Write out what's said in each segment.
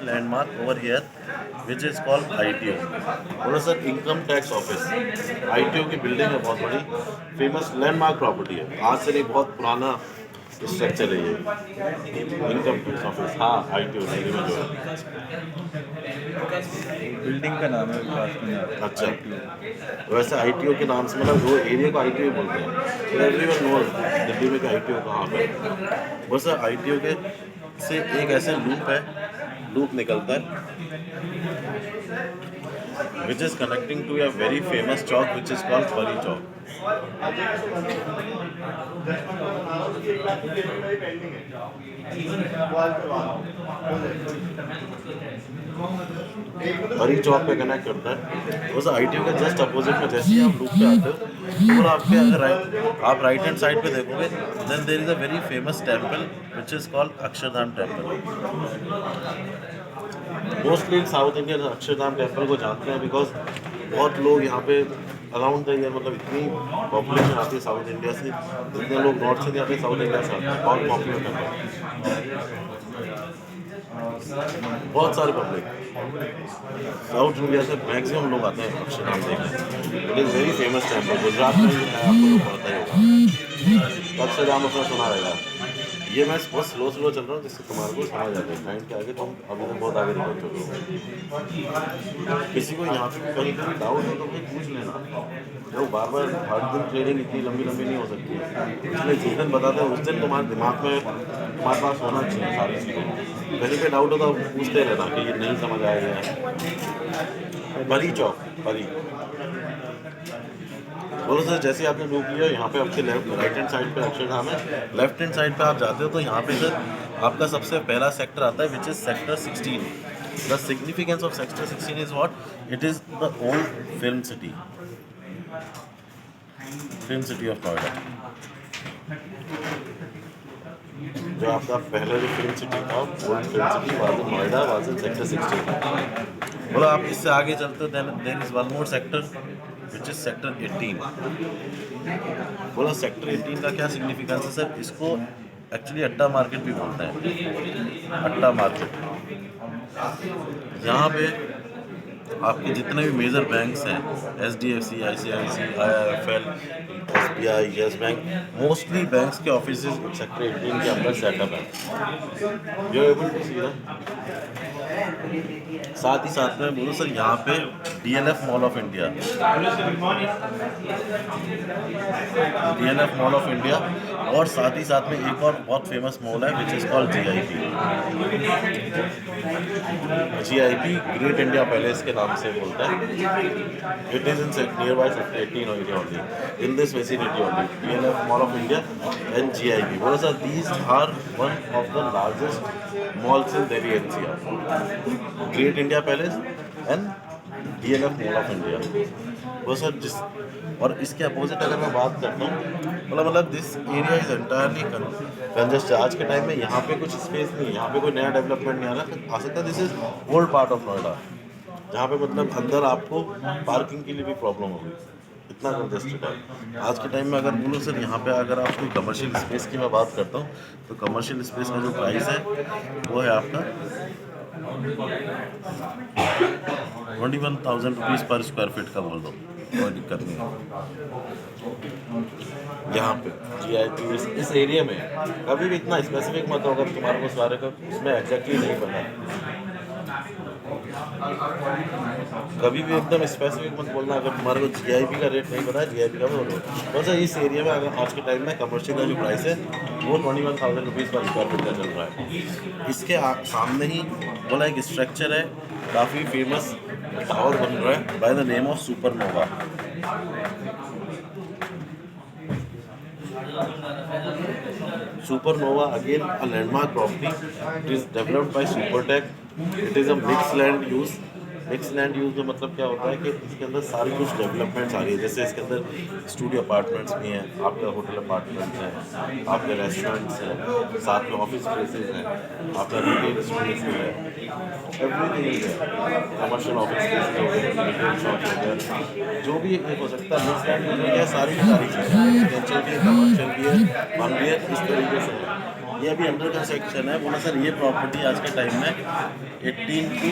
landmark over here which is called ITO. बोलो sir income tax office ITO की building है, बहुत बड़ी फेमस लैंडमार्क प्रॉपर्टी है, आज से नहीं बहुत पुराना स्ट्रक्चर है ये इनकम टैक्स ऑफिस। हाँ ITO दिल्ली में जो है। बिल्डिंग का नाम है विकास नगर अच्छा, ITO। वैसे ITO के नाम से मतलब वो एरिया को ITO बोलते हैं, एवरीवन नोज दिल्ली में का ITO कहाँ पे है। वैसे ITO के से एक ऐसे लूप निकलता है which is connecting to a very famous chalk which is called Pari Chowk. परी चौक पे कनेक्ट करता है, उस ITO के जस्ट अपोजिट में जैसे ही आप लूप पे आते हो तो आपके अगर आप राइट हैंड साइड पे देखोगे then there is a very famous temple which is called Akshardham temple. Mostly south Indian Akshardham temple को जानते हैं बिकॉज बहुत लोग यहाँ पे अराउंड द ईयर, मतलब इतनी पॉपुलेशन आती है साउथ इंडिया से, जितने लोग नॉर्थ से नहीं आते साउथ इंडिया से आते हैं, बहुत पॉपुलर टेम्पल, बहुत सारे पब्लिक साउथ इंडिया से मैक्सिमम लोग आते हैं अक्षरधाम देखने। It is very famous temple, Gujarat में भी है, आपको तो पता ही होगा। अक्षरधाम अपना सुना रहेगा। ये मैं बहुत स्लो चल रहा हूँ जिससे तुम्हारे को समझ आ जाए, टाइम के आगे तुम अभी तक बहुत आगे निकल चुके हो। किसी को यहाँ पे कहीं कहीं डाउट हो तो भाई पूछ लेना, वो बार हर दिन ट्रेनिंग इतनी लंबी नहीं हो सकती है, इसलिए जिस दिन बताते हैं उस दिन तुम्हारे दिमाग में तुम्हारे पास होना चाहिए सारी चीज़ें। कहीं पे डाउट हो तो पूछते रहना कि ये नहीं समझ आएगा। परी चौक परी बोलो सर, जैसे आपने लूप लिया यहाँ पे आपके राइट हैंड साइड पे अक्षरधाम है, लेफ्ट हैंड साइड पे आप जाते हो तो यहाँ पे सर आपका सबसे पहला सेक्टर आता है which is sector 16। The significance of sector 16 is what, it is the old film city of Noida. जो आपका पहला जो फिल्म सिटी था, old film city was in Noida, was in sector 16। बोलो आप इससे आगे चलते हो then is one more sector which is sector 18। बोला सेक्टर 18 का क्या सिग्निफिकेंस है सर, इसको एक्चुअली अट्टा मार्केट भी बोलते हैं। अट्टा मार्केट, यहाँ पे आपके जितने भी मेजर बैंक्स हैं, HDFC, ICICI, IIFL, SBI, Yes Bank, mostly banks के ऑफिस सेक्टर 18 के अंदर सेटअप है। You able to see that. साथ ही साथ में बोलो सर यहाँ पे DLF मॉल ऑफ इंडिया, और साथ ही साथ में एक और बहुत फेमस मॉल है विच is called GIP Great India Palace के नाम से बोलता है। It is in near by sector 18 area only, in this vicinity only, DLF Mall of India and GIP। बोलो sir these are one of the largest malls in Delhi NCR, Great India Palace and DLF Mall of India। वो sir जिस और इसके opposite अगर मैं बात करता हूँ, मतलब this area is entirely congested. आज के टाइम में यहाँ पे कुछ स्पेस नहीं है, यहाँ पे कोई नया डेवलपमेंट नहीं आ सकता। This is old part of Noida, जहाँ पे मतलब अंदर आपको पार्किंग के लिए भी प्रॉब्लम होगी, इतना कंजेस्टेड है आज के टाइम में। अगर बोलो सर यहाँ पे अगर आप कोई कमर्शियल स्पेस की मैं बात करता हूँ तो कमर्शियल स्पेस का जो प्राइस है वो है आपका 21,000 रुपीज़ पर स्क्वायर फीट का, बोल दो कोई दिक्कत नहीं है। यहाँ पे GIP इस एरिया में कभी भी इतना स्पेसिफिक मत हो, अगर तुम्हारे को सारे का उसमें एग्जैक्टली नहीं पता, कभी भी एकदम स्पेसिफिक मत बोलना। अगर तुम्हारे को GIP का रेट नहीं पता है, GIP का बोलो। बस इस एरिया में अगर आज के टाइम में कमर्शियल का जो प्राइस है वो 21,000 रुपीज़ पर स्क्वायर फीट का चल रहा है। इसके सामने ही बोला एक स्ट्रक्चर है, काफ़ी फेमस टावर बन रहा है bye the name of supernova. Supernova, again a landmark property. It is developed by Supertech. It is a mixed land use. Mix land use में मतलब क्या होता है कि इसके अंदर सारी कुछ डेवलपमेंट्स आ रही है, जैसे इसके अंदर स्टूडियो अपार्टमेंट्स भी हैं, आपके होटल अपार्टमेंट्स हैं, आपके रेस्टोरेंट्स हैं, साथ में ऑफिस प्लेसेस हैं, आपका रिटेल स्पेस है, एवरीथिंग है, कमर्शियल ऑफिस स्पेस हो गए, रिटेल शॉप हो गया, जो भी एक हो सकता है मिक्स लैंड यूज में सारी की सारी चीज़ें, रेजिडेंशियल भी है, कमर्शियल भी है, वन भी है, इस तरीके से है। ये अभी अंडर कंस्ट्रक्शन है। बोला सर ये प्रॉपर्टी आज के टाइम में 18 to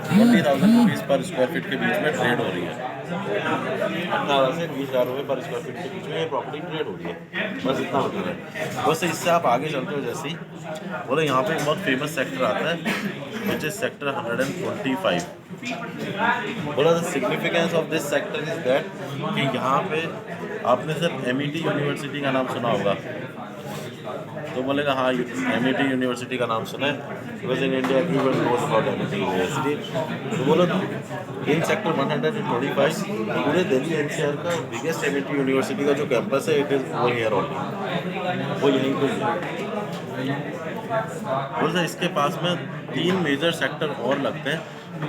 20,000 rupees per square feet के बीच में ट्रेड हो रही है। 18 से 20,000 रुपये पर स्क्वायर फीट के बीच में ये प्रॉपर्टी ट्रेड हो रही है। बस इतना मतलब है। बस इससे आप आगे चलते हो जैसे ही बोले यहाँ पे एक बहुत फेमस सेक्टर आता है विच इज सेक्टर 125। बोला the significance of this sector is that कि यहाँ पे आपने सर MIT यूनिवर्सिटी का नाम सुना होगा। तो बोलेगा हाँ MIT यूनिवर्सिटी का नाम सुना है, because in India everyone knows about MIT university. तो बोलो इन सेक्टर 125 पूरे दिल्ली NCR का बिगेस्ट MIT यूनिवर्सिटी का जो कैंपस है इट इज़ वो हियर ओनली, वो यहीं पे है। बोल सर इसके पास में 3 मेजर सेक्टर और लगते हैं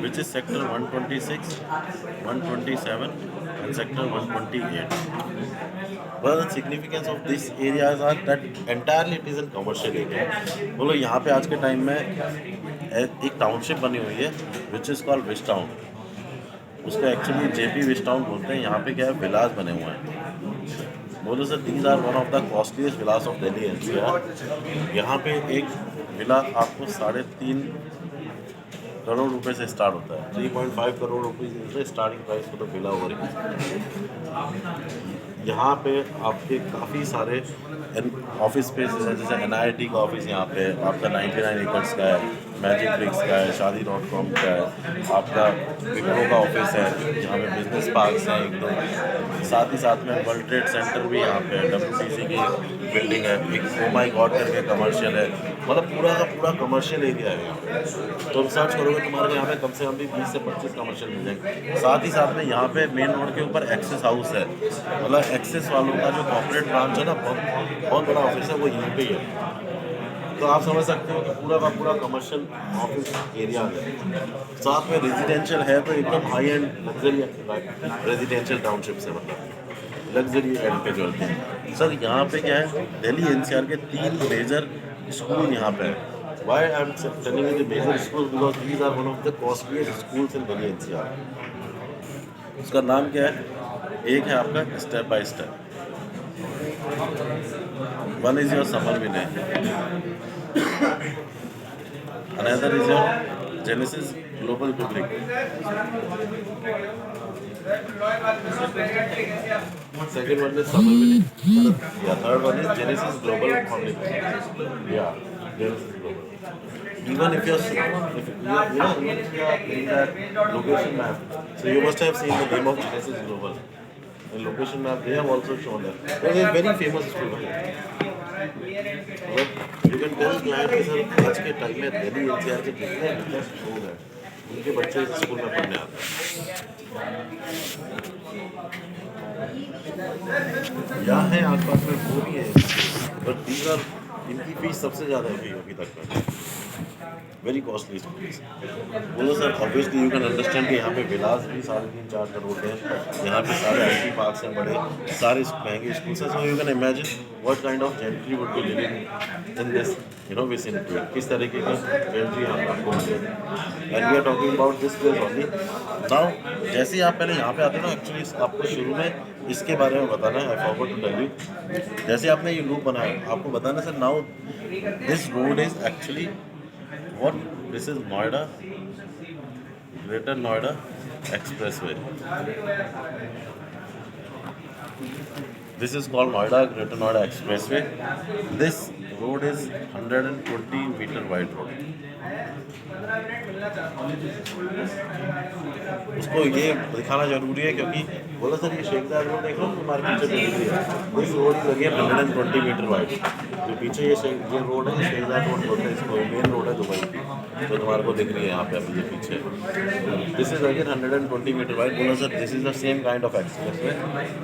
which is sector 126, 127 and sector 128. Well, the significance of these areas are that entirely it is a commercial area. बोलो यहाँ पे आज के टाइम में एक टाउनशिप बनी हुई है which is called wish town. उसको एक्चुअली JP विश टाउन बोलते हैं। यहाँ पे क्या है विलास बने हुए हैं। बोलो sir these are one of the costliest villas of Delhi NCR। यहाँ पे एक विला आपको 3.5 करोड़ रुपए से स्टार्ट होता है। 3.5 करोड़ रुपये starting price for the villa over यहाँ पे आपके काफ़ी सारे ऑफिस स्पेसेस हैं, जैसे NIT का ऑफिस यहाँ पे आपका 99 एकर्स का है, मैजिक ब्रिक्स का है, शादी.com का है, आपका विप्रो का ऑफिस है, यहाँ पे बिजनेस पार्क्स हैं एकदम। साथ ही साथ में वर्ल्ड ट्रेड सेंटर भी यहाँ पे है, WCC की बिल्डिंग है, एक ओ माई गॉड करके कमर्शियल है। मतलब पूरा का पूरा कमर्शियल एरिया है यहाँ पे। तुम सर्च करोगे तुम्हारे यहाँ पे कम से कम भी 20 से 25 कमर्शियल मिल जाएंगे। साथ ही साथ में यहाँ पे मेन रोड के ऊपर एक्सेस हाउस है। मतलब एक्सेस वालों का जो कॉर्पोरेट ब्रांच है ना, बहुत बड़ा ऑफिस है, वो यहीं पे ही है। तो आप समझ सकते हो कि पूरा का पूरा कमर्शियल ऑफिस एरिया है। साथ में रेजिडेंशियल है तो एकदम high and luxury residential township से, मतलब लग्जरी एंड पे चलते हैं। सर यहाँ पे क्या है, दिल्ली NCR के 3 मेजर स्कूल यहाँ पे है। Why I'm telling you the major schools because these are one of the costliest schools in Delhi NCR. उसका नाम क्या है? एक है आपका step by step, one is your summer Vinay, another is your genesis global public, second one is summer Vinay, yeah, third one is Genesis global public, yeah, Genesis global. Even if you're even if you are in that location map, so you must have seen the name of Genesis Global. The location map they have also shown that. It is a very famous school. You can tell client कि sir आज के time में Delhi NCR के जितने business लोग हैं उनके बच्चे इस स्कूल में पढ़ने आते हैं। यहाँ है आसपास में वो भी है, बट these are इनकी फीस सबसे ज़्यादा है अभी तक में, वेरी कॉस्टली स्कूल्स। बोलो sir obviously you can understand कि यहाँ पे विलास भी 3.5-4 करोड़ है, यहाँ पे सारे IT पार्क्स हैं बड़े, सारे महंगे स्कूल्स हैं। So you can imagine what kind of gentry would be living in this vicinity, किस तरीके की जेंट्री यहाँ पे आपको मिलेगी। And we are talking about this place only. Now जैसे ही आप पहले यहाँ पे आते हैं ना, एक्चुअली आपको शुरू में इसके बारे में बताना है, I forgot to tell you. जैसे आपने ये लूप बनाया, आपको बताना sir now this road is actually what this is Noida, Greater Noida Expressway. This is called Noida Greater Noida Expressway. This road is 120-meter wide road. उसको ये दिखाना जरूरी है क्योंकि बोला सर ये शेखजाद रोड देख लो तुम्हारे पीछे दिल्ली है, इस रोड की लगी है 120 मीटर वाइड। जो पीछे ये रोड है शेखजाद रोड बोलते हैं इसको, मेन रोड है दुबई की जो तुम्हारे को दिख रही है यहाँ पे अभी ये पीछे। This is again 120 metre wide. बोला sir this is the same kind of expressway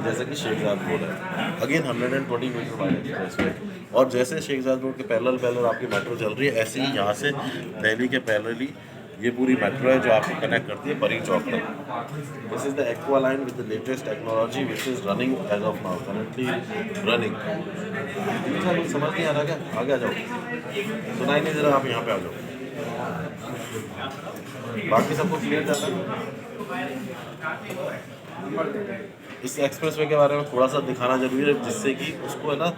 जैसे कि शेखजाद रोड है, अगेन 120 मीटर वाइड एक्सप्रेसवे। और जैसे शेखजाद रोड के पैरेलल आपकी मेट्रो चल रही है, ऐसे ही यहाँ से दिल्ली के पैरेलली ये पूरी मेट्रो है जो आपको कनेक्ट करती है परी चौक तक। This is the aqua line with the latest technology which is running as of now, currently running. समझ नहीं आ रहा क्या? आगे आ जाओ, सुनाई नहीं दे रहा, आप यहाँ पे आ जाओ। बाकी सबको क्लियर चल रहा है। इस एक्सप्रेसवे के बारे में थोड़ा सा दिखाना जरूरी है जिससे कि उसको है ना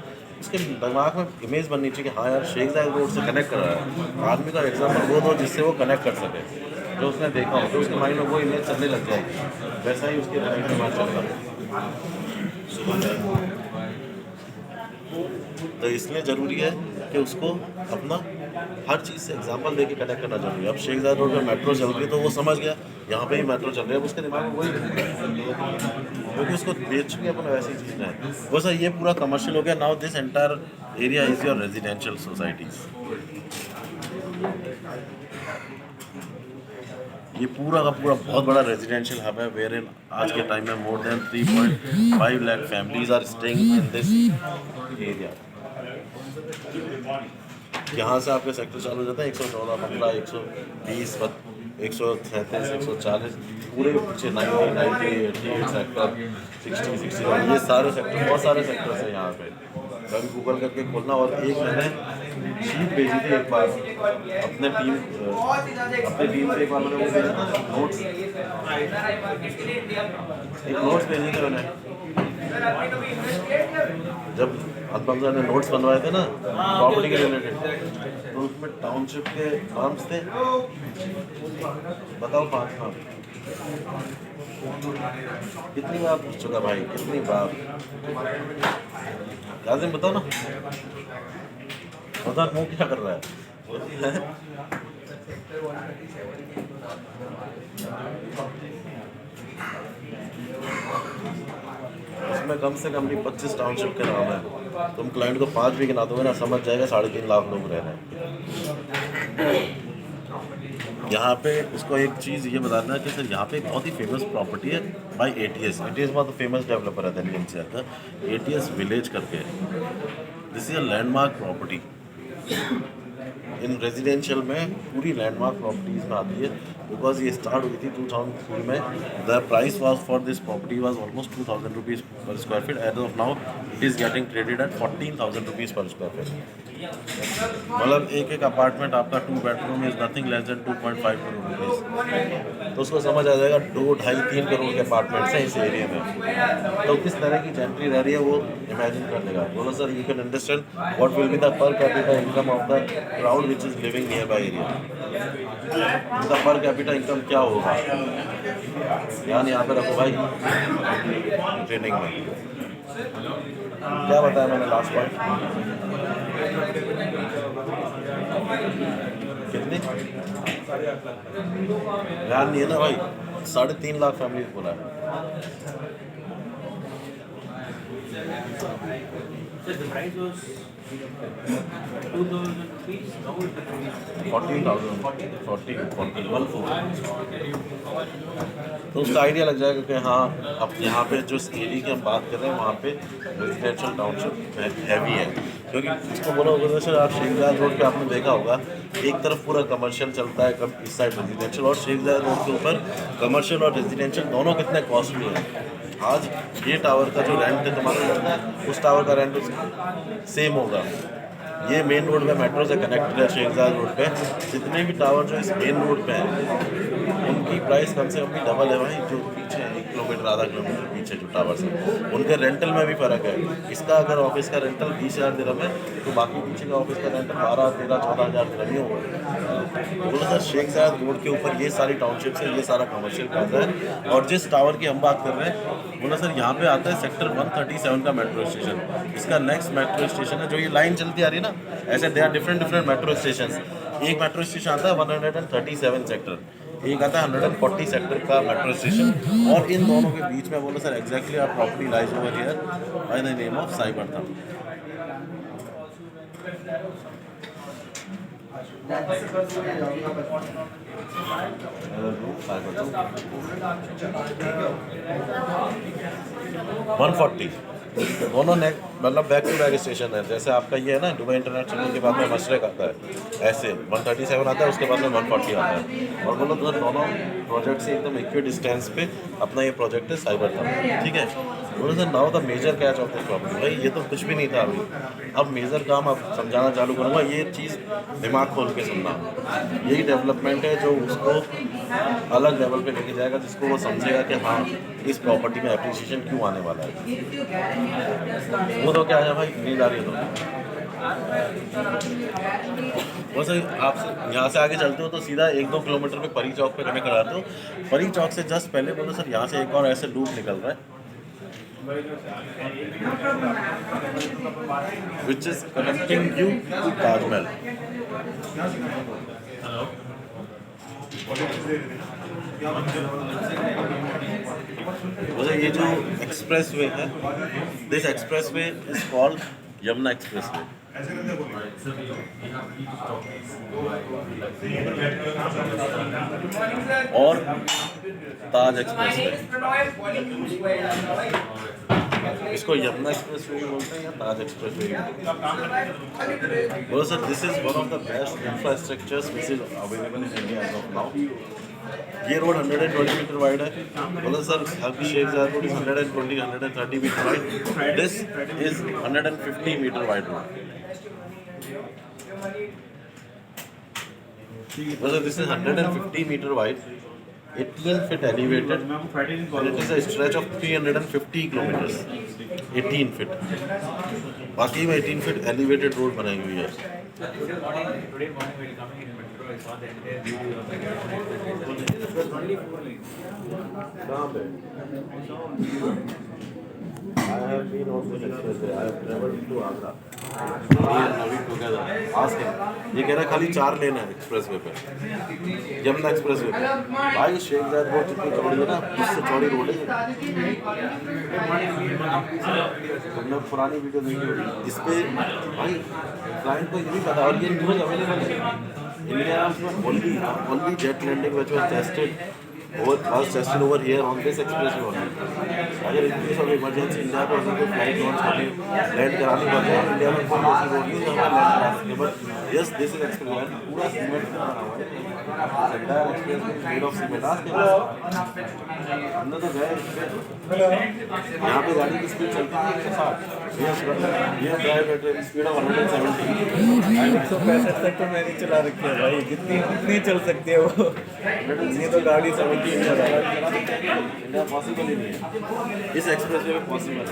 उसके दिमाग में इमेज बननी चाहिए कि हाँ यार शेख जायद रोड से कनेक्ट कर रहा है। आदमी का एग्जाम्पल वो दो जिससे वो कनेक्ट कर सके, जो उसने देखा हो, तो उसके माइंड में वो इमेज चलने लग जाएगी। वैसा ही उसके माइंड में चल रहा है। तो इसलिए ज़रूरी है कि उसको अपना हर चीज़ से एग्जांपल देके कनेक्ट करना जरूरी है। अब शेख जायद रोड पे मेट्रो चल रही है तो वो समझ गया यहाँ पे ही मेट्रो चल रही है, अब उसके दिमाग में वही घूम रहा है, क्योंकि उसको बेच के अपन वैसी चीज़ है। वो सर ये पूरा कमर्शियल हो गया। Now this entire area is your residential societies. ये पूरा का पूरा बहुत बड़ा रेजिडेंशियल हब है, वेयर इन आज के टाइम में more than 3.5 lakh families are staying in this area. यहाँ से आपके सेक्टर चालू हो जाता है 114, 15, 120, 137, 140, पूरे पीछे 90, 90, 88 सेक्टर, 60, 61, ये सारे सेक्टर, बहुत सारे सेक्टर्स हैं यहाँ पे। कभी गूगल करके खोलना। और एक मैंने शीट भेजी थी एक बार अपने टीम से, एक बार मैंने वो भेजा था नोट्स, एक नोट्स भेजे थे मैंने जब अनुपम सर ने नोट्स बनवाए थे ना प्रॉपर्टी के रिलेटेड, तो उसमें टाउनशिप के नाम्स थे। बताओ 5 नाम कितनी बार पूछ चुका भाई, कितनी बार? लाजिम बताओ ना, पता मुँह क्या कर रहा है? उसमें कम से कम भी 25 टाउनशिप के नाम है। तुम क्लाइंट को 5 भी गिना दोगे ना, समझ जाएगा 3.5 लाख लोग रह रहे हैं यहाँ पे। उसको एक चीज़ ये बताना है कि सर यहाँ पे एक बहुत ही फेमस प्रॉपर्टी है बाई ATS। ATS बहुत फेमस डेवलपर है दिल्ली NCR का, ATS विलेज करके। This is a landmark property in residential में, पूरी लैंडमार्क प्रॉपर्टीज में आती है। बिकॉज ये स्टार्ट हुई थी 2003 में। The price was for this property was almost 2000 rupees per square feet. As of now it is getting traded at 14,000 rupees per square feet. मतलब एक अपार्टमेंट आपका 2 bedroom is nothing less than 2.5 crore rupees. तो उसको समझ आ जाएगा 2, 2.5, 3 करोड़ के apartments हैं इस एरिया में। तो किस तरह की जेंट्री रह रही है वो इमेजिन कर लेगा। बोलो sir you can understand what will be the per capita income of the crowd which is living near by area. उनका पर कैपिटा इनकम क्या होगा? ध्यान यहाँ पे रखो भाई ट्रेनिंग में। क्या बताया मैंने लास्ट पॉइंट? कितनी? ध्यान नहीं है ना भाई, 3.5 लाख फैमिली बोला है। So the price was 2,000 rupees. Now it is 14,000, 14,4. तो उसका आइडिया लग जाएगा कि हाँ अब यहाँ पे जो एरिया की हम बात कर रहे हैं वहाँ पे रेजिडेंशियल टाउनशिप हैवी है। क्योंकि इसको बोला होगा सर आप शेख जायद रोड पे आपने देखा होगा एक तरफ पूरा कमर्शियल चलता है, कब इस साइड रेजिडेंशियल। और शेख जायद रोड के ऊपर कमर्शियल और रेजिडेंशियल दोनों कितने कॉस्टली हैं। आज ये टावर का जो रेंट है तुम्हारा, उस टावर का रेंट सेम होगा। ये मेन रोड पे मेट्रो से कनेक्टेड है शेख जायद रोड पे। जितने भी टावर जो इस मेन रोड पे हैं उनकी प्राइस कम से कम भी डबल है भाई। जो पीछे 1 किलोमीटर, आधा किलोमीटर पीछे जो टावर्स हैं उनके रेंटल में भी फ़र्क है। इसका अगर ऑफिस का रेंटल 20,000 दिरहम है तो बाकी पीछे का ऑफिस का रेंटल 12, 13, 14,000 दिरहम ही होगा। बोला सर शेख जायद रोड के ऊपर ये सारी टाउनशिप्स है, ये सारा कमर्शियल पैसा है। और जिस टावर की हम बात कर रहे हैं बोला सर यहाँ पे आता है सेक्टर 137 का मेट्रो स्टेशन। इसका नेक्स्ट मेट्रो स्टेशन है जो ये लाइन चलती आ रही है ना, ऐसे they are different metro station. एक मेट्रो स्टेशन आता है 137 सेक्टर, एक आता है 140 सेक्टर का मेट्रो स्टेशन। और इन दोनों के बीच में बोलो sir exactly our property lies over here by the name of Cyberthum. Cyberthum 140 दोनों ने मतलब बैक टू बैक स्टेशन है। जैसे आपका ये है ना दुबई इंटरनेशनल के बाद में मशरक आता है, ऐसे 137 आता है, उसके बाद में 140 आता है। और बोलो तो दोनों प्रोजेक्ट से एकदम इक्वी डिस्टेंस पे अपना ये प्रोजेक्ट है साइबरथम, ठीक है। बोलो sir now the major catch of this property. भाई ये तो कुछ भी नहीं था अभी, अब मेजर काम अब समझाना चालू करूँगा। ये चीज़ दिमाग खोल के सुनना, यही डेवलपमेंट है जो उसको अलग लेवल पे लेके जाएगा, जिसको वो समझेगा कि हाँ इस प्रॉपर्टी में एप्रिसिएशन क्यों आने वाला है। वो सो के आया भाई, नींद आ रही है तो वैसे आप यहाँ से आगे चलते हो तो सीधा 1-2 किलोमीटर पे परी चौक पे कनेक्ट कराते हो। परी चौक से जस्ट पहले बोलो सर यहाँ से एक और ऐसे लूप निकल रहा है which is connecting you to Taj Mahal. वैसे ये जो एक्सप्रेस वे है, this express way is called Yamuna express way. और ताज एक्सप्रेस वे, इसको यमुना एक्सप्रेस वे बोलते हैं या ताज एक्सप्रेस वे। बोलो sir this is one of the best infrastructures which is available in India as of now. ये road 120 metre wide है। बोलो sir आपकी Sheikh Zayed road is 120-130 metre wide, this is 150 metre wide road. बोलो this is 150 metre wide, 18 feet elevated, and it is a stretch of 350 kilometers, 18 feet। बाकी में 18 feet elevated road बनाई हुई है। Today morning when coming in metro, I saw the entire beauty of the It was only 4 lanes. कहाँ पे? I have been on this expressway. I have traveled to Agra. Me and Naveen together. Ask him. ये कह रहा है खाली 4 लेन है expressway पे, Yamuna expressway पे। भाई शेख ज़ायद रोड जितनी चौड़ी है ना, उससे चौड़ी रोड है। हमने पुरानी वीडियो देखी होगी इस पे भाई, क्लाइंट को ये भी पता, और ये न्यूज़ अवेलेबल है इंडिया में। Only jet landing which was tested over here on this expressway only। अगर in case of emergency India को अगर कोई फ्लाइट लॉन्च करनी, लैंड करानी पड़ जाए इंडिया में, कोई ऐसी रोड नहीं जहाँ लैंड करा सके। But yes this is express, पूरा सीमेंट का बना हुआ है, entire express made of cement. आज के हमने तो गए यहाँ पे गाड़ी की स्पीड चलती है 160, ये ड्राइव एट स्पीड ऑफ 170। 165 तक तो मैंने चला रखी है भाई, कितनी चल सकती है वो। ये तो गाड़ी 70 इंडिया पॉसिबल ही नहीं है, इस एक्सप्रेस वे में पॉसिबल है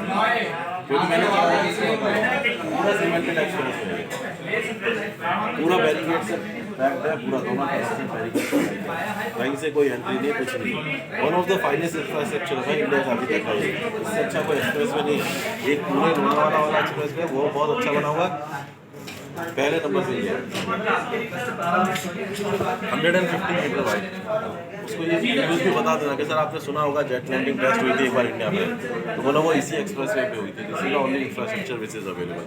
क्योंकि मैंने पूरा सीमेंटेड एक्सप्रेस वे है, पूरा बैरिकेड से पैक्ड है, पूरा दोनों तरफ से बैरिकेड, कहीं से कोई एंट्री नहीं, कुछ नहीं। One of the finest infrastructure है इंडिया का अभी तक है। इससे अच्छा कोई एक्सप्रेस वे नहीं है। एक पूरे लोनावाला वाला एक्सप्रेस वे वो बहुत अच्छा बना हुआ है, पहले नंबर पे है 150 मीटर वाइड। उसको ये न्यूज़ भी बता देना कि सर आपने सुना होगा जेट लैंडिंग टेस्ट हुई थी एक बार इंडिया में, तो बोला वो इसी एक्सप्रेस वे पे हुई थी। This is the only infrastructure which is available.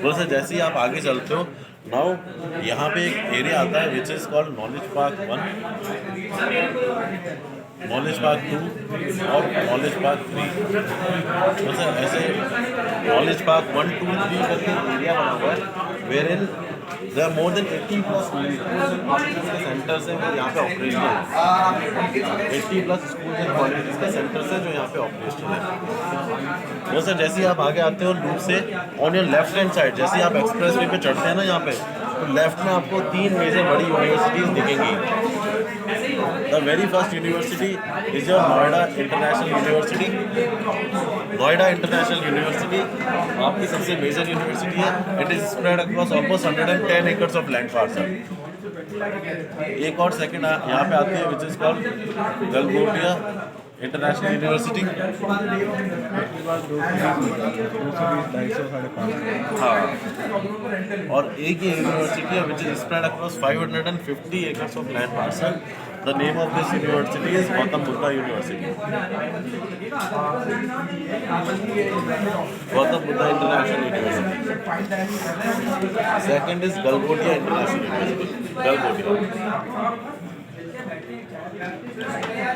बोलो सर जैसे ही आप आगे चलते हो नाउ, यहाँ पे एक एरिया आता है which is called knowledge park 1, knowledge park 2 और नॉलेज पार्क 3। तो सर ऐसे नॉलेज पार्क 1, 2, 3 करके एरिया बना हुआ है, where in there are more than 80 plus schools and colleges के सेंटर्स हैं जो यहाँ पे ऑपरेशनल हैं। 80 प्लस स्कूल्स एंड कॉलेजेस के सेंटर्स हैं जो यहाँ पे ऑपरेशनल हैं। वो सर जैसे ही आप आगे आते हो लूप से, on your left hand side जैसे ही आप एक्सप्रेस वे पे चढ़ते हैं ना यहाँ पे, तो लेफ्ट में आपको 3 मेजर बड़ी यूनिवर्सिटीज़ दिखेंगी। The very first university is your Noida international university. Noida international university आपकी सबसे मेजर यूनिवर्सिटी है। It is spread across almost 110 acres of land parcel. एक और सेकंड यहाँ पे आती है विच is called Galgotia international university. हाँ, और एक ही यूनिवर्सिटी है which is spread across 550 acres of land parcel. The name of this university is Gautam Buddha University. Gautam Buddha International University. Second is Galgotia International University. Galgotia.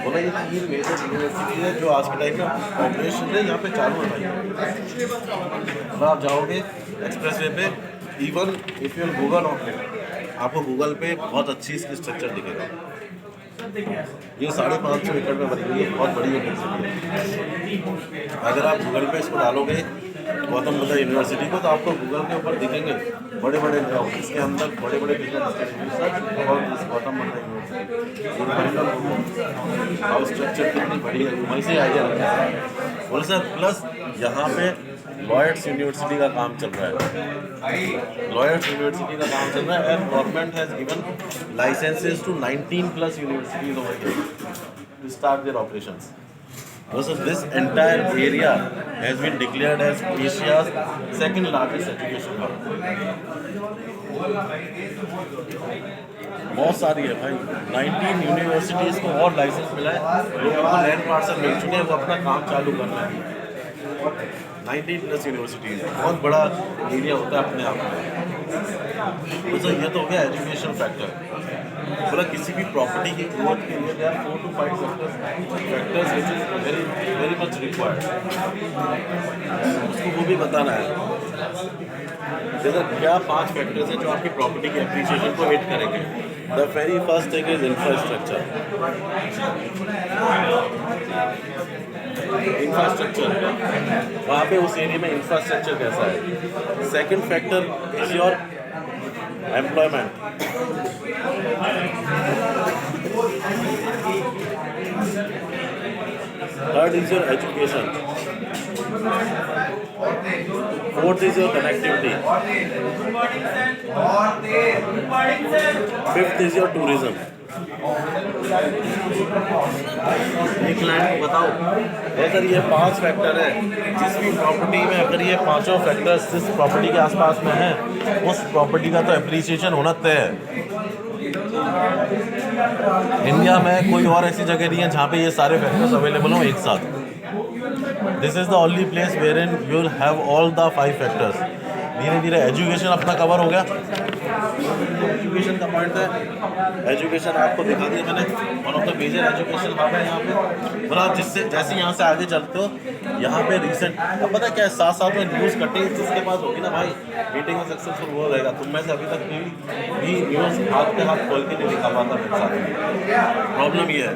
बोला ये 3 major university है जो आज के टाइम में operation है, यहाँ पे चालू है भाई। अगर आप जाओगे एक्सप्रेस वे पे, even if you Google on it, आपको गूगल पे बहुत अच्छी इसकी स्ट्रक्चर दिखेगा। ये 550 एकड़ में बनी हुई है, बहुत बड़ी यूनिवर्सिटी है। अगर आप गूगल पे इसको डालोगे गौतम बुद्धा यूनिवर्सिटी को, तो आपको गूगल के ऊपर दिखेंगे बड़े बड़े ग्राउंड, इसके अंदर बड़े बड़े Gautam Buddha university house structure कितनी बड़ी है, वहीं से आइडिया लगता है। बोले सर प्लस यहाँ पे लॉयड्स यूनिवर्सिटी का काम चल रहा है, लॉयड्स यूनिवर्सिटी का काम चल रहा है and government has given licences to 19 plus universities over here to start their operations. So this entire area has been declared as Asia's second largest education hub. बहुत सारी है भाई, 19 यूनिवर्सिटीज़ को और लाइसेंस मिला है, लोगों को लैंड पार्सल मिल चुके हैं, वो अपना काम चालू कर रहे हैं. 19 प्लस यूनिवर्सिटीज़, बहुत बड़ा एरिया होता है अपने आप में. तो ये तो हो गया एजुकेशन फैक्टर. बोला किसी भी प्रॉपर्टी की ग्रोथ के लिए there 4 to 5 factors which is very much required. उसको वो भी बताना है. जैसे क्या 5 फैक्टर्स हैं जो आपकी प्रॉपर्टी की एप्रिसिएशन को एड करेंगे. The very first thing is infrastructure. वहाँ पे उस एरिया में इंफ्रास्ट्रक्चर कैसा है. Second factor is your employment. Third is your education. Fourth is your connectivity. Fifth is your tourism. एक क्लाइंट को बताओ अगर ये 5 फैक्टर है, जिस भी प्रॉपर्टी में अगर ये 5 फैक्टर्स जिस प्रॉपर्टी के आसपास में है, उस प्रॉपर्टी का तो एप्रिसिएशन होना तय है. इंडिया में कोई और ऐसी जगह नहीं है जहाँ पे ये सारे फैक्टर्स अवेलेबल हों एक साथ. This is the only place where in you will have all the 5 factors. धीरे धीरे एजुकेशन अपना कवर हो गया. एजुकेशन का पॉइंट है, एजुकेशन आपको दिखा दिया मैंने, one of the major education hub है यहाँ पे. और आप जिससे जैसे यहाँ से आगे चलते हो, यहाँ पे रिसेंट अब पता क्या है, साथ साथ में न्यूज़ कटिंग जिसके पास होगी ना भाई, मीटिंग में सक्सेसफुल वो रहेगा. तुम में से अभी तक कोई भी न्यूज़ हाथ पे हाथ खोल के नहीं दिखा पाता मेरे साथ. प्रॉब्लम ये है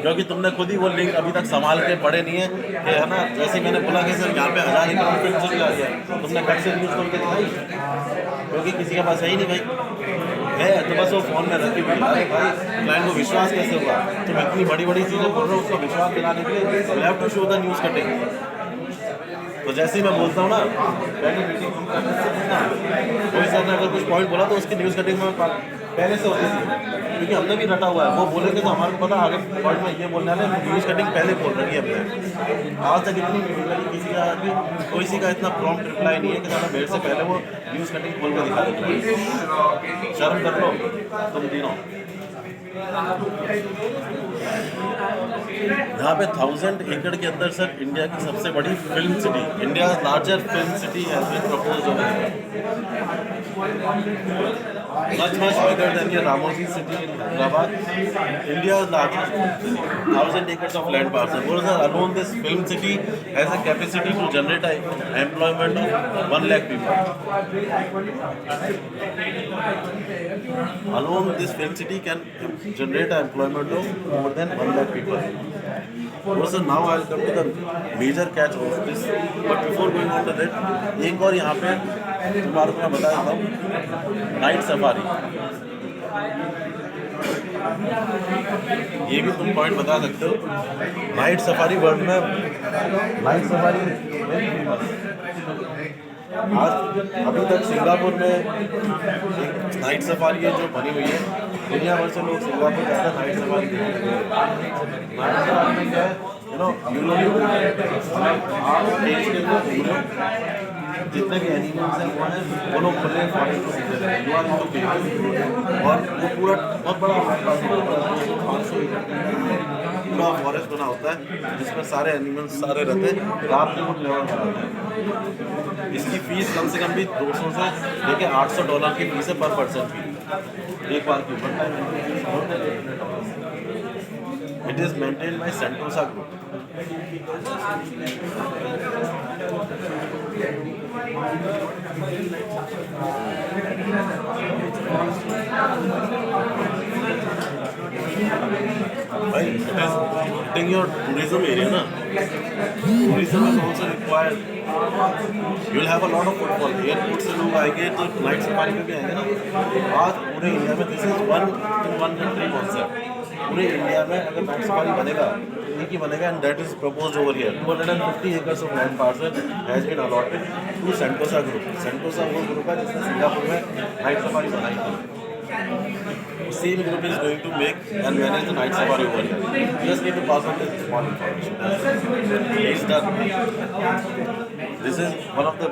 क्योंकि तुमने खुद ही वो लिंक अभी तक संभाल के पढ़े नहीं है कि है ना. जैसे मैंने बोला कि सर यहाँ पे 1000 एकड़ फिल्म चल रही है, तुमने कट से न्यूज़ खोल के दिखाई, क्योंकि किसी के पास है ही नहीं भाई. है तो बस वो फ़ोन में रखी हुई. अरे भाई क्लाइंट को विश्वास कैसे होगा. तुम इतनी बड़ी बड़ी चीज़ें बोल रहे हो, उसको विश्वास दिलाने के लिए you have to show the news cutting. तो जैसे ही मैं बोलता हूँ ना, पहले मीटिंग हम करते थे ना, कोई सर ने अगर कुछ पॉइंट बोला तो उसकी न्यूज़ कटिंग में पहले से होती थी, क्योंकि हमने भी रटा हुआ है. वो बोलेंगे तो हमारे को पता आगे पॉइंट में ये बोलने वाले, न्यूज़ कटिंग पहले बोल रही है हमने. आज तक इतनी मीटिंग करी, किसी का भी किसी का इतना प्रॉम्प्ट रिप्लाई नहीं है कि साला मेरे से पहले वो न्यूज़ कटिंग खोल कर दिखा देते. शर्म कर लो तुम तीनों. यहाँ पे 1000 एकड़ के अंदर सर इंडिया की सबसे बड़ी film city, India larger film city has been proposed over here. much bigger than your Ramosi city in Hyderabad. India's largest 1000 acres of land parcel. Moreover, alone this film city has a capacity to generate employment of 1 lakh people. Alone this film city can generate employment of more than 1 lakh people. So now I'll come to the major catch of this. But before going on to that, एक और यहाँ पे तुम्हारे को मैं बता देता हूँ, नाइट सफारी. ये भी तुम पॉइंट बता सकते हो. नाइट सफारी वर्ल्ड में नाइट सफारी आज अभी तक सिंगापुर में एक नाइट सफारी है जो बनी हुई है. दुनिया भर से लोग सिंगापुर जाते हैं नाइट सफारी देखने. नाइट सफारी में क्या है, जितने भी एनिमल्स हैं वो हैं, वो लोग खुले फॉरेस्ट को सीधे रहते हैं. और वो पूरा बहुत बड़ा 500 पूरा फॉरेस्ट बना होता है जिसमें सारे एनिमल्स सारे रहते हैं. रात में वो लेवल कराते हैं. इसकी फीस कम से कम भी 200 से लेके $800 की फीस है पर पर्सन की, एक बार की. One time it is maintain by Sentosa group. भाई it is hitting your tourism area ना. Tourism is also required. You will have a lot of footfall. Airport से लोग आएंगे तो नाइट सफारी में भी आएंगे ना. आज पूरे इंडिया में this is one country concept. पूरे इंडिया में अगर नाइट सफारी बनेगा एक ही बनेगा and that is proposed over here 250 acres of land parcel has been allotted to Sentosa group. Sentosa वो ग्रुप है जिसने सिंगापुर में नाइट सफारी बनाई थी। Same group is going to make and manage the night safari over here. Just need to pass on this small information. It's done. This is one of the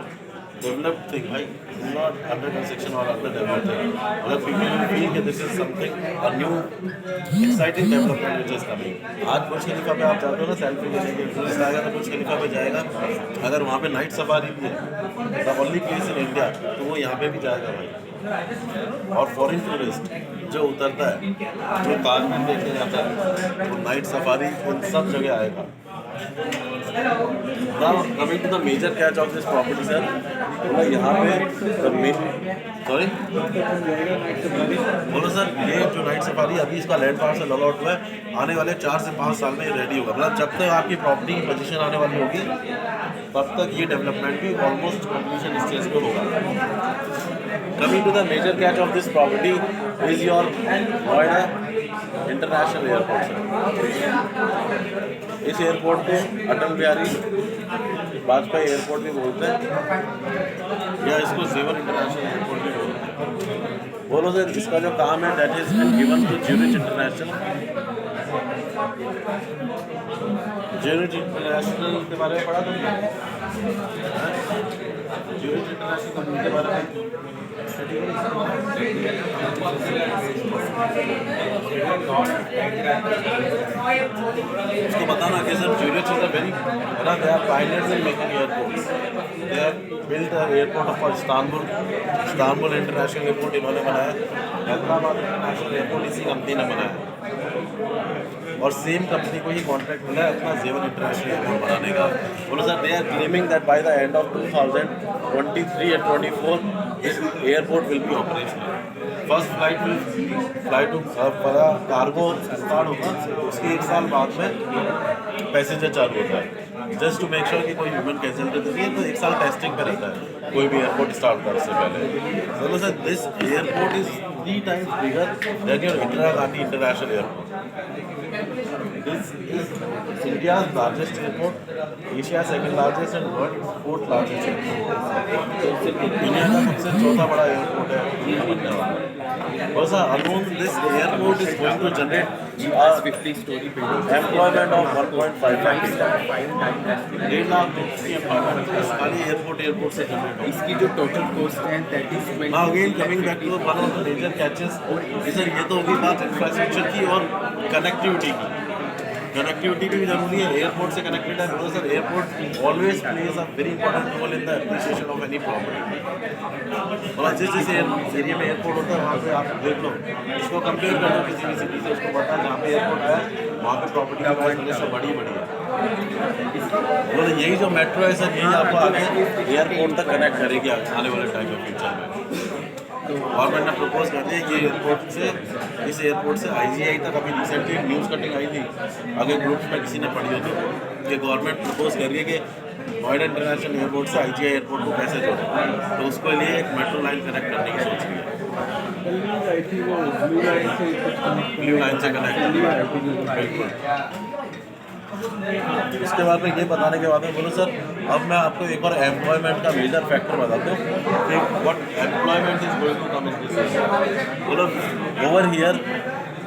developed thing, right? It's not under construction or under development. Other people will feel that this is something, a new exciting development which is coming. आज बुर्ज खलीफा पे आप जाते हो ना selfie लेने के, tourist आएगा तो बुर्ज खलीफा पे जाएगा, अगर वहाँ पे नाइट सफारी भी है, the only place in India, तो वो यहाँ पे भी जाएगा भाई। और फॉरेन टूरिस्ट जो उतरता है, जो ताजमहल देखने जाता है, वो नाइट सफारी उन सब जगह आएगा। Now coming to the major catch of this property, sir, तो यहाँ पे सॉरी बोलो सर, ये जो नाइट सफारी अभी इसका लैंड पार्सल अलॉट हुआ है, आने वाले 4 से 5 साल में ये रेडी होगा। मतलब जब तक आपकी प्रॉपर्टी की पोजीशन आने वाली होगी तब तक ये डेवलपमेंट भी ऑलमोस्ट कंप्लीशन स्टेज पे होगा। Coming to the major catch of this property is your Noida international airport. इस एयरपोर्ट को अटल बिहारी वाजपेयी एयरपोर्ट भी बोलते हैं या इसको जेवर इंटरनेशनल एयरपोर्ट भी बोलते हैं। बोलो सर, इसका जो काम है that is given to Zurich international. Zurich international के बारे में पढ़ा तुमने? ज्यूरिच इंटरनेशनल कंपनी के बारे में उसको बताना कि sir Zurich is a very they are pioneers in making airports. They have built the airport of Istanbul international airport इन्होंने बनाया, हैदराबाद इंटरनेशनल एयरपोर्ट इसी कंपनी ने बनाया, और सेम कंपनी को ही कॉन्ट्रैक्ट मिला है अपना जेवन इंटरनेशनल एयरपोर्ट बनाने का। बोलो sir, they are claiming that by the end of 2023 and 24 this airport will be operational. First flight will fly to cargo start होगा, उसके 1 साल बाद में पैसेंजर चालू होता है। जस्ट टू मेक श्योर कि कोई ह्यूमन कैजुअलिटी नहीं है, तो 1 साल टेस्टिंग पे रहता है कोई भी एयरपोर्ट स्टार्ट करने से पहले। बोलो sir, this airport is 3 times bigger than your Indira Gandhi International Airport. This is India's largest airport, Asia's second largest and world's 4th largest airport. दुनिया का सबसे चौथा बड़ा एयरपोर्ट है बनने वाला। बस alone this airport is going to generate 50-story building, employment of 1.5 lakh, 1.5 lakh employment खाली एयरपोर्ट से जनरेट होगा। इसकी जो टोटल कॉस्ट है that is Now again coming back to one of the major catches, sir ये तो होगी बात इंफ्रास्ट्रक्चर की और कनेक्टिविटी की। कनेक्टिविटी भी जरूरी है, एयरपोर्ट से कनेक्टेड है। Because sir airport always plays a very important role in the appreciation of any property. और जिस एरिया में एयरपोर्ट होता है वहाँ पे आप देख लो, इसको कंपेयर कर लो किसी भी सिटी से, उसको पता है जहाँ पे एयरपोर्ट है वहाँ पे प्रॉपर्टी का प्राइस बड़ी है। बोलो यही जो मेट्रो है सर, यही आपको आगे एयरपोर्ट तक कनेक्ट करेगी आने वाले टाइम में, फ्यूचर में। गवर्नमेंट ने प्रपोज कर दिया कि एयरपोर्ट से, इस एयरपोर्ट से IGI तक अभी रिसेंटली न्यूज़ कटिंग आई थी, अगर ग्रुप्स में किसी ने पढ़ी हो तो, कि गवर्नमेंट प्रपोज कर रही है कि नोएडा इंटरनेशनल एयरपोर्ट से IGI एयरपोर्ट को कैसे जोड़ें, तो उसके लिए एक मेट्रो लाइन कनेक्ट करने की सोच रही है। ब्लू लाइन से कनेक्ट, बिल्कुल। उसके बाद में ये बताने के बाद में बोलो सर, अब मैं आपको एक बार एम्प्लॉयमेंट का मेजर फैक्टर बताता हूँ कि what employment is going to come in this area. बोलो over here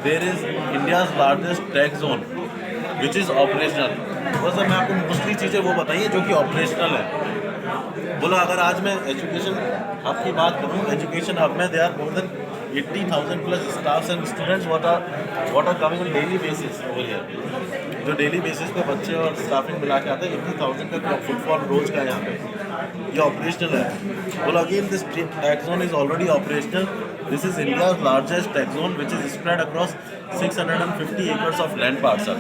there is India's largest tech zone which is operational. बोलो सर, मैं आपको मोस्टली चीज़ें वो बताइए जो कि ऑपरेशनल है। बोलो अगर आज मैं एजुकेशन हब की बात करूँ, एजुकेशन हब में they are more than 80,000 plus staffs and students what are coming on daily basis over here. जो डेली बेसिस पे बच्चे और स्टाफिंग मिला के आते हैं, 80,000 का फुटफॉल रोज का यहाँ पे, ये ऑपरेशनल है। बोलो again this take zone is already operational. This is India's largest tech zone which is spread across 650 acres of land parcel.